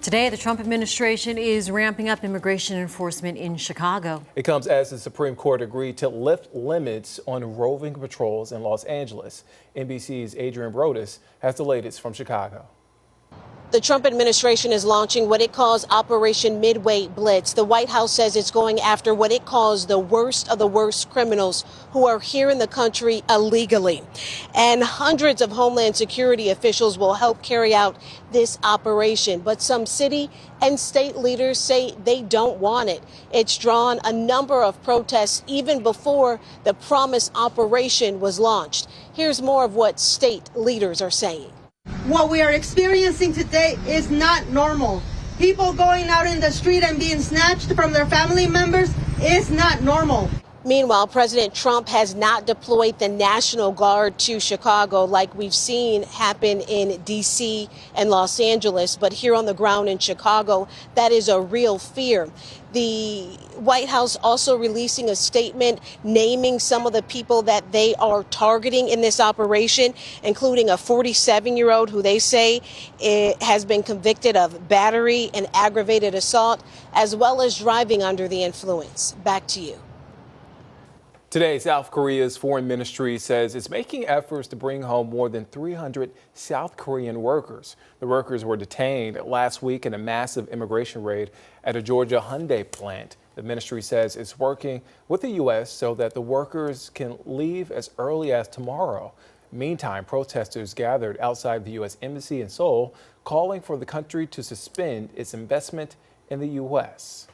Today, the Trump administration is ramping up immigration enforcement in Chicago. It comes as the Supreme Court agreed to lift limits on roving patrols in Los Angeles. NBC's Adrian Brodus has the latest from Chicago. The Trump administration is launching what it calls Operation Midway Blitz. The White House says it's going after what it calls the worst of the worst criminals who are here in the country illegally. And hundreds of Homeland Security officials will help carry out this operation. But some city and state leaders say they don't want it. It's drawn a number of protests even before the promised operation was launched. Here's more of what state leaders are saying. What we are experiencing today is not normal. People going out in the street and being snatched from their family members is not normal. Meanwhile, President Trump has not deployed the National Guard to Chicago like we've seen happen in D.C. and Los Angeles. But here on the ground in Chicago, that is a real fear. The White House also releasing a statement naming some of the people that they are targeting in this operation, including a 47-year-old who they say has been convicted of battery and aggravated assault, as well as driving under the influence. Back to you. Today, South Korea's foreign ministry says it's making efforts to bring home more than 300 South Korean workers. The workers were detained last week in a massive immigration raid at a Georgia Hyundai plant. The ministry says it's working with the U.S. so that the workers can leave as early as tomorrow. Meantime, protesters gathered outside the U.S. Embassy in Seoul, calling for the country to suspend its investment in the U.S.